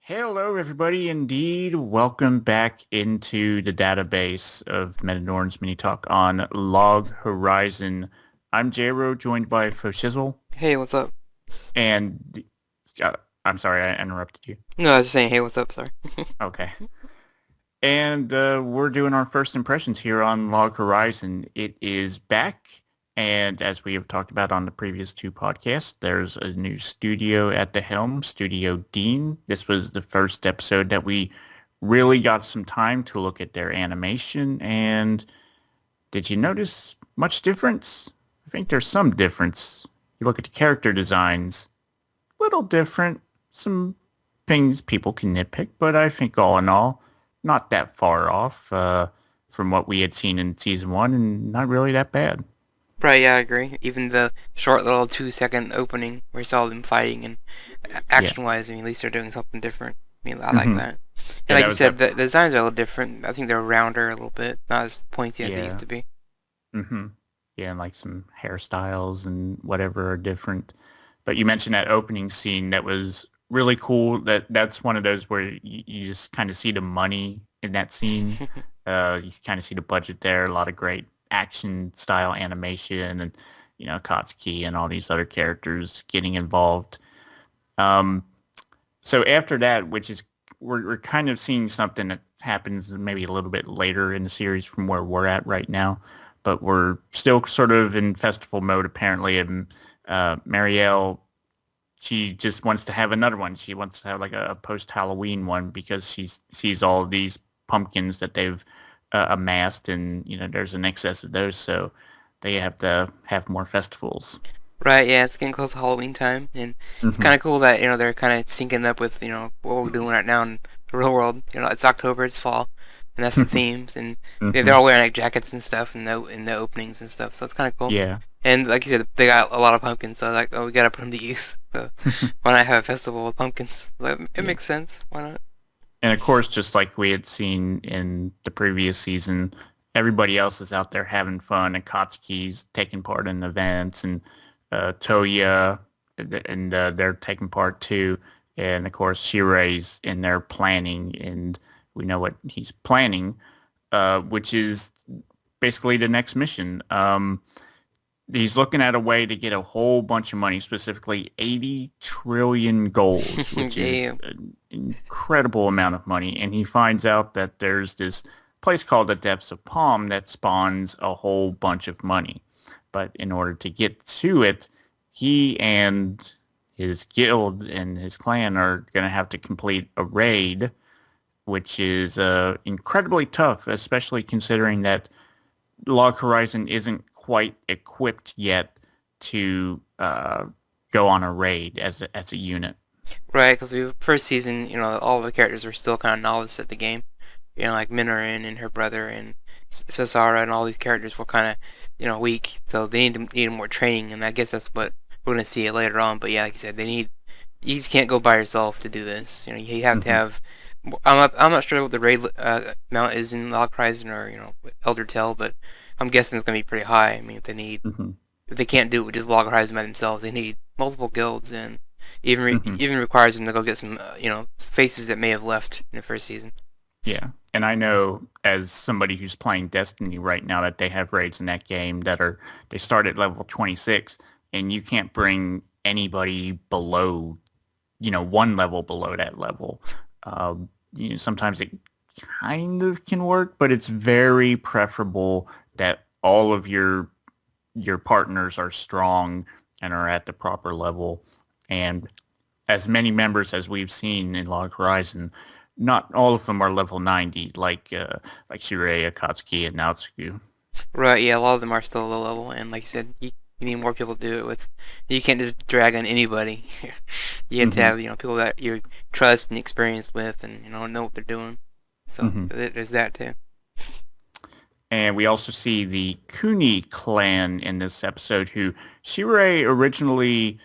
Hello, everybody. Indeed, welcome back into the database of Metanorn's Mini Talk on Log Horizon. I'm J-Ro, joined by Foshizzle, Hey, what's up? and uh, I'm sorry I interrupted you. No, I was just saying, hey, what's up? Sorry. Okay. And we're doing our first impressions here on Log Horizon. It is back, and as we have talked about on the previous two podcasts, there's a new studio at the helm, Studio Dean. This was the first episode that we really got some time to look at their animation. And did you notice much difference? I think there's some difference. You look at the character designs, little different. Some things people can nitpick, but I think all in all, not that far off from what we had seen in season one, and not really that bad. Right, yeah, I agree. Even the short little 2-second opening where you saw them fighting and Yeah. action-wise, I mean, at least they're doing something different. I mean, I like hmm that. And Yeah, like that you was said, a the designs are a little different. I think they're rounder a little bit, not as pointy as they used yeah. to be. hmm Yeah, and like some hairstyles and whatever are different. But you mentioned that opening scene that was really cool. That's one of those where you just kind of see the money in that scene. You kind of see the budget there. A lot of great action style animation, and Katsuki and all these other characters getting involved. Um, so after that, which is we're kind of seeing something that happens maybe a little bit later in the series from where we're at right now, but we're still sort of in festival mode apparently. And Marielle, she just wants to have another one. She wants to have like a post Halloween one because she sees all of these pumpkins that they've amassed, and there's an excess of those, so they have to have more festivals. Right, yeah, it's getting close to Halloween time, and it's hmm kind of cool that, they're kind of syncing up with, what we're doing right now in the real world. It's October, it's fall, and that's the themes, and they're hmm all wearing like jackets and stuff in the openings and stuff, so it's kind of cool. Yeah. And like you said, they got a lot of pumpkins, so like, oh, we gotta put them to use. So why not have a festival with pumpkins? Like, it Yeah. makes sense. Why not? And of course, just like we had seen in the previous season, everybody else is out there having fun, and Katsuki's taking part in events, and Toya, and they're taking part too. And of course, Shirei's in there planning, and we know what he's planning, which is basically the next mission. He's looking at a way to get a whole bunch of money, specifically 80 trillion gold, which is Yeah, an incredible amount of money. And he finds out that there's this place called the Depths of Palm that spawns a whole bunch of money. But in order to get to it, he and his guild and his clan are going to have to complete a raid, which is incredibly tough, especially considering that Log Horizon isn't quite equipped yet to go on a raid as a unit. right. Because we first season, all the characters were still kind of novice at the game. Like Minoran and her brother and Sasara and all these characters were kind of, weak. So they need more training, and I guess that's what we're gonna see it later on. But yeah, like you said, you just can't go by yourself to do this. You have to hmm have. I'm not sure what the raid amount is in Log Horizon or Elder Tale, but I'm guessing it's gonna be pretty high. I mean, hmm if they can't do it with just Log Horizon by themselves, they need multiple guilds and hmm even requires them to go get some faces that may have left in the first season. Yeah. And I know as somebody who's playing Destiny right now that they have raids in that game they start at level 26, and you can't bring anybody below, one level below that level. Sometimes it kind of can work, but it's very preferable that all of your partners are strong and are at the proper level. And as many members as we've seen in Log Horizon, not all of them are level 90, like Shirei, Akatsuki, and Naotsuku. Right, yeah, a lot of them are still low level, and like you said, you need more people to do it with. You can't just drag on anybody. You have to hmm have, people that you trust and experienced with, and know what they're doing. So hmm there's that too. And we also see the Kuni clan in this episode, who Shirei originally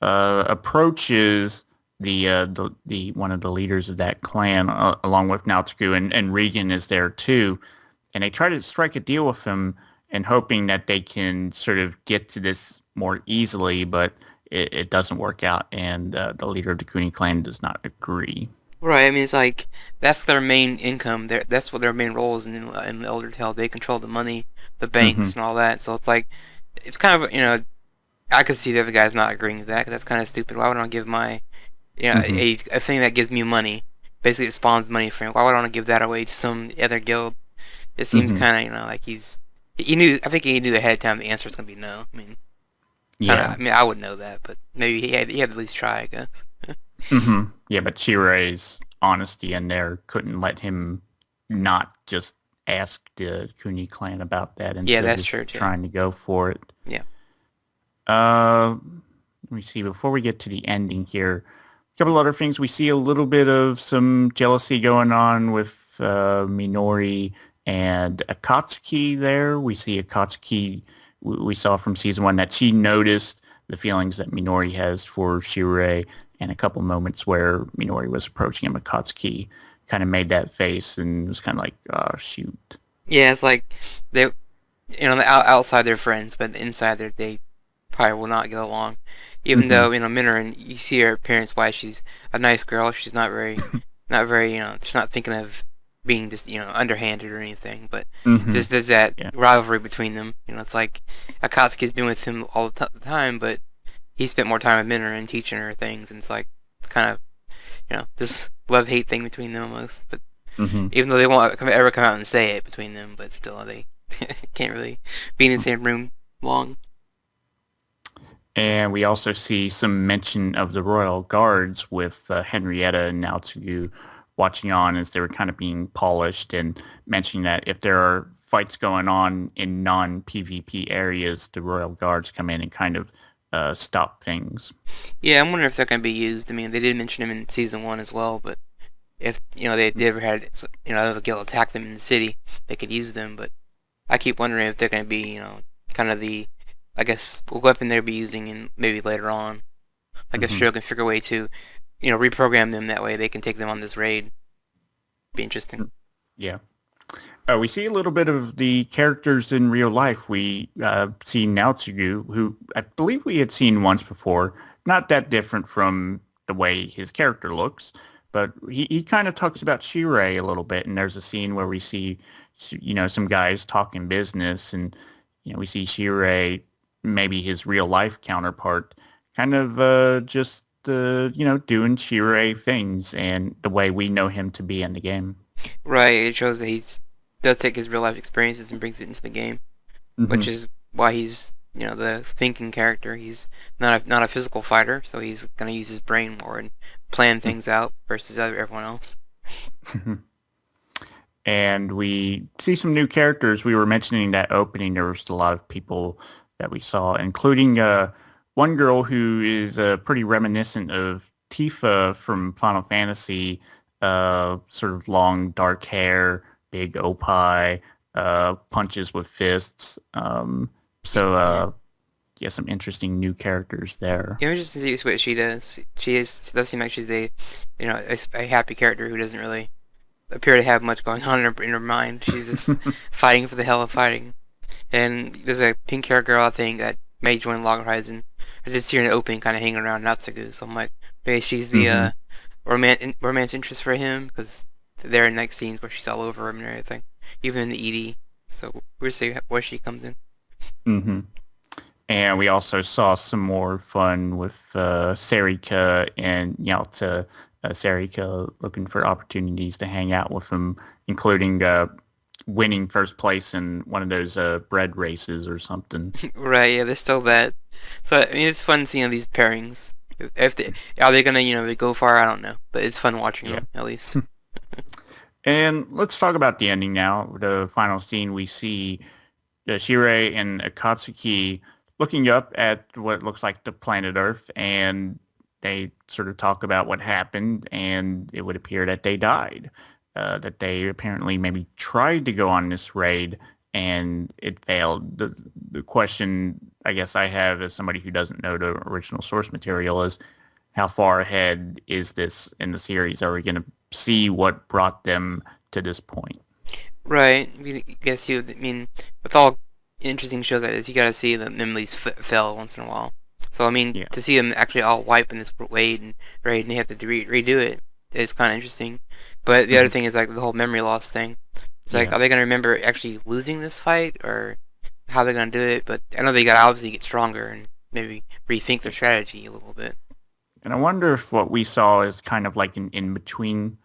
approaches the one of the leaders of that clan, along with Naotsuku, and Regan is there too, and they try to strike a deal with him and hoping that they can sort of get to this more easily, but it doesn't work out, and the leader of the Kuni clan does not agree. Right. I mean, it's like that's their main income. That's what their main role is in Elder Tale. They control the money, the Hmm. banks, and all that. So it's like it's kind of I could see the other guys not agreeing with that 'cause that's kind of stupid. Why would I give my Hmm. a thing that gives me money, basically it spawns money for me? Why would I want to give that away to some other guild? It seems Hmm. kind of like he knew. I think he knew ahead of time the answer was gonna be no. I mean, kind of. Yeah. I mean, I would know that, but maybe he had to at least try, I guess. Hmm. Yeah, but Chire's honesty in there couldn't let him not just ask the Kuni clan about that Yeah, instead of that's just true too. trying to go for it. Yeah. Uh, Let me see. Before we get to the ending here, a couple other things. We see a little bit of some jealousy going on with Minori and Akatsuki there. We see Akatsuki, we saw from season one that she noticed the feelings that Minori has for Shirei, and a couple moments where Minori was approaching him, Akatsuki kind of made that face and was kind of like, oh, shoot. Yeah, it's like they, the outside they're friends, but inside they probably will not get along. Even Hmm. though Minoran, you see her appearance wise, she's a nice girl. She's not very, she's not thinking of being just underhanded or anything. But Hmm. there's that Yeah. rivalry between them. It's like Akatsuki's been with him all the time, but he spent more time with Minoran teaching her things, and it's like it's kind of this love hate thing between them almost. But Hmm. even though they won't ever come out and say it between them, but still they can't really be in the same room long. And we also see some mention of the Royal Guards with Henrietta and Naotsugu watching on as they were kind of being polished and mentioning that if there are fights going on in non-PvP areas, the Royal Guards come in and kind of stop things. Yeah, I'm wondering if they're going to be used. I mean, they did mention him in season one as well, but if they ever had a guild attack them in the city, they could use them. But I keep wondering if they're going to be kind of the I guess what weapon they'll be using in maybe later on. Like if Hmm. Shiro can figure a way to reprogram them that way they can take them on this raid. Be interesting. Yeah. We see a little bit of the characters in real life. We see Naotsugu, who I believe we had seen once before. Not that different from the way his character looks, but he kind of talks about Shirei a little bit. And there's a scene where we see, some guys talking business, and we see Shirei, maybe his real life counterpart, kind of just doing Shirei things and the way we know him to be in the game. Right, it shows that he's does take his real life experiences and brings it into the game, which Hmm. is why he's the thinking character. He's not a physical fighter, so he's gonna use his brain more and plan things out versus everyone else. And we see some new characters. We were mentioning that opening. There was a lot of people that we saw, including one girl who is pretty reminiscent of Tifa from Final Fantasy. Sort of long, dark hair, big opie, punches with fists. Yeah, Yeah, some interesting new characters there. just to see what she does. She does seem like she's a happy character who doesn't really appear to have much going on in her mind. She's just fighting for the hell of fighting. And there's a pink hair girl I think that may join Log Horizon. I did see her in the opening, kind of hanging around Natsugu. So I'm like, maybe she's the Hmm. romance interest for him because there are like scenes where she's all over him and everything, even in the ED. So we'll see where she comes in. Hmm. And we also saw some more fun with Sarika and Yalta. Sarika looking for opportunities to hang out with him, including winning first place in one of those bread races or something. Right? Yeah, there's still that. So I mean, it's fun seeing these pairings. If they are they gonna go far, I don't know, but it's fun watching Yeah. them at least. And let's talk about the ending now. The final scene we see Shirei and Akatsuki looking up at what looks like the planet Earth, and they sort of talk about what happened, and it would appear that they died. That they apparently maybe tried to go on this raid, and it failed. The question I guess I have as somebody who doesn't know the original source material is how far ahead is this in the series? Are we going to see what brought them to this point? Right. I guess I mean, with all interesting shows like this, you gotta see the memories fail once in a while. So I mean, Yeah. to see them actually all wipe in this raid and they have to redo it. is kind of interesting. But the other Mhm. thing is like the whole memory loss thing. It's like, Yeah. are they gonna remember actually losing this fight, or how they're gonna do it? But I know they gotta obviously get stronger and maybe rethink their strategy a little bit. And I wonder if what we saw is kind of like an in between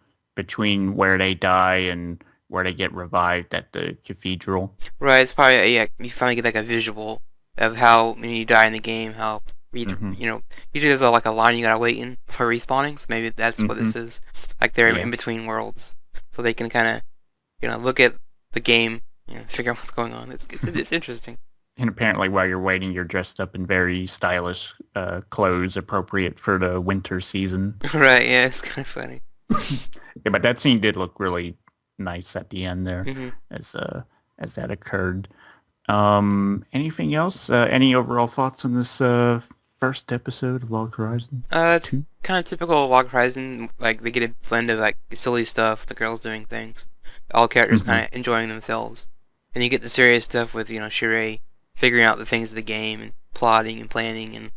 where they die and where they get revived at the cathedral. Right, it's probably yeah. You finally get like a visual of how when you die in the game, how Hmm. usually there's like a line you gotta wait in for respawning. So maybe that's what Hmm. this is. Like they're Yeah. in between worlds, so they can kind of look at the game, figure out what's going on. It's interesting. And apparently while you're waiting, you're dressed up in very stylish clothes appropriate for the winter season. Right? Yeah, it's kind of funny. Yeah, but that scene did look really nice at the end there Hmm. as uh as that occurred. Anything else? Any overall thoughts on this first episode of Log Horizon It's 2? kind of typical of Log Horizon. Like they get a blend of like silly stuff, the girls doing things, all characters Hmm. kind of enjoying themselves, and you get the serious stuff with Shirei figuring out the things of the game and plotting and planning and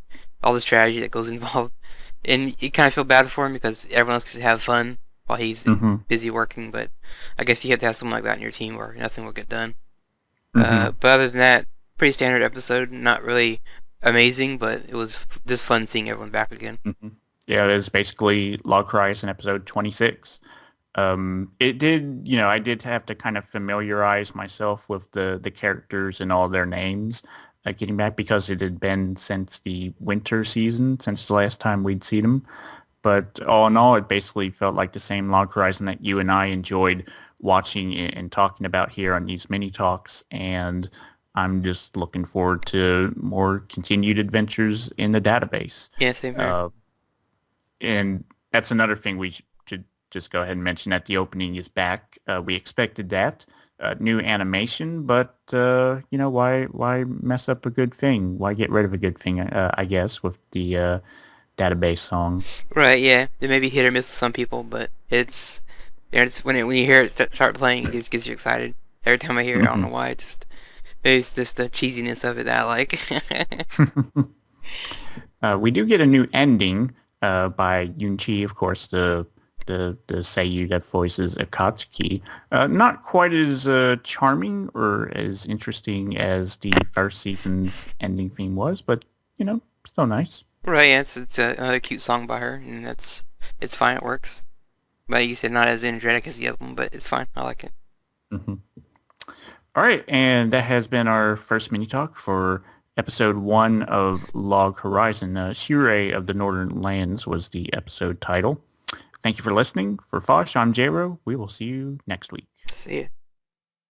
all the strategy that goes involved. And you kind of feel bad for him because everyone else gets to have fun while he's Hmm. busy working. But I guess you have to have someone like that in your team or nothing will get done. Hmm. But other than that, pretty standard episode. Not really amazing, but it was just fun seeing everyone back again. Hmm. Yeah, it is basically Log Horizon episode 26. It did, I did have to kind of familiarize myself with the characters and all their names, getting back because it had been since the winter season, since the last time we'd seen them. But all in all, it basically felt like the same Log Horizon that you and I enjoyed watching and talking about here on these mini talks. And I'm just looking forward to more continued adventures in the database. Yeah, same here. Uh, and that's another thing we should just go ahead and mention that the opening is back. We expected that. New animation, but why mess up a good thing? Why get rid of a good thing? I guess with the database song. Right, yeah. It may be hit or miss with some people, but it's when you hear it start playing, it just gets you excited. Every time I hear it, I don't know Hmm. why. Maybe it's just the cheesiness of it that I like. We do get a new ending by Yunchi, of course, the Seiyu that voices Akatsuki. Not quite as charming or as interesting as the first season's ending theme was, but still nice. Right, yeah, it's another cute song by her, and it's fine. It works. But you said not as energetic as the other one, but it's fine. I like it. Hmm. All right, and that has been our first mini talk for episode 1 of Log Horizon. Shirei of the Northern Lands was the episode title. Thank you for listening. For Fosh, I'm J-Ro. We will see you next week. See ya.